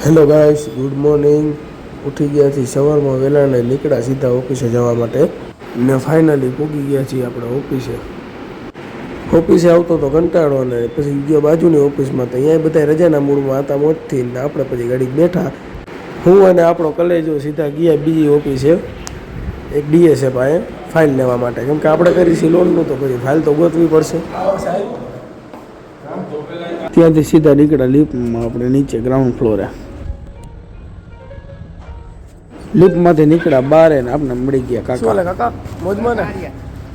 Hello guys, good morning. ઉઠી ગયા છીએ સવારમાં વહેલા ને નીકળ્યા સીધા ઓફિસે જવા માટે ને ફાઇનલી પહોંચી ગયા છીએ આપણે ઓફિસે આવતો તો કંટાળો ને પછી ગયો બાજુની ઓફિસમાં તો અહીંયા બધા રજાના મૂડમાં હતા મોજથી ને આપણે પછી ગાડી બેઠા હું અને આપણો કલેજો સીધા ગયા બીજી ઓફિસે એક ડીએસએ પાસે ફાઇલ લેવા માટે, કેમ કે આપણે કરી છે લોનનું તો પછી ફાઇલ તો ગોતવી પડશે. ત્યાંથી સીધા નીકળ્યા લિફ્ટમાં આપણે નીચે ગ્રાઉન્ડ ફ્લોરે. લિફ્ટમાંથી નીકળ્યા બહાર ને આપણે મળી ગયા કાકા. કાકા મોજમાં ને?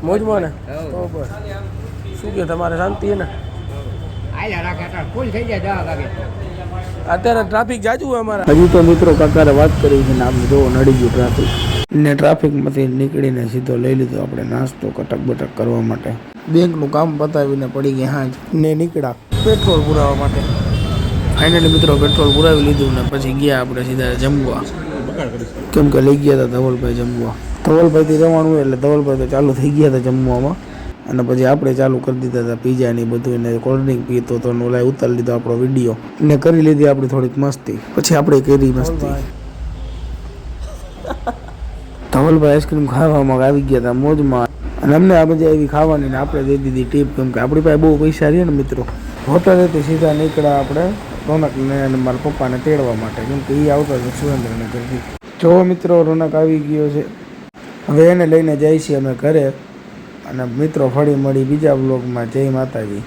મોજમાં ને? બરોબર. શું કે તમારે શાંતિ ને? અત્યારે ટ્રાફિક જાજુ હોય અમારા. હજી તો મિત્રો કાકારે વાત કરી છે ને આપણે જો નડી ગયું ટ્રાફિક ને ટ્રાફિકમાંથી નીકળીને સીધો લઈ લીધો આપણે નાસ્તો કટક બટક કરવા માટે. બેંકનું કામ પતાવીને પડી ગયા હાજ ને નીકળ્યા પેટ્રોલ પુરાવવા માટે. ફાઇનલી મિત્રો પેટ્રોલ પુરાવી લીધું ને પછી ગયા આપણે સીધા જમવા, કેમ કે લઈ ગયા હતા ધવલભાઈ જમવા. ધવલભાઈથી રહેવાનું એટલે ધવલભાઈ તો ચાલુ થઈ ગયા હતા જમવામાં અને પછી આપણે ચાલુ કરી દીધા હતા પીઝા ને બધું, એને કોલ્ડ ડ્રિંક પીતો તો ઓલા ઉતારી લીધો આપણો વિડીયો ને કરી લીધી આપણી થોડીક મસ્તી. પછી આપણે કરી મસ્તી. ધવલભાઈ આઈસ્ક્રીમ ખાવામાં આવી ગયા હતા મોજમાં અને અમને આ મજા આવી ખાવાની ને આપણે દઈ દીધી ટીપ, કેમ કે આપણી પાસે બહુ પૈસા રહ્યા ને મિત્રો. હોટલેથી સીધા નીકળ્યા આપણે રોનકને અને મારા પપ્પાને તેડવા માટે, કેમ કે એ આવતા છે સુરેન્દ્રનગરથી. જો મિત્રો રોનક આવી ગયો છે, હવે એને લઈને જાય છીએ અમે ઘરે અને મિત્રો ફળી મળી બીજા બ્લોગમાં. જય માતાજી.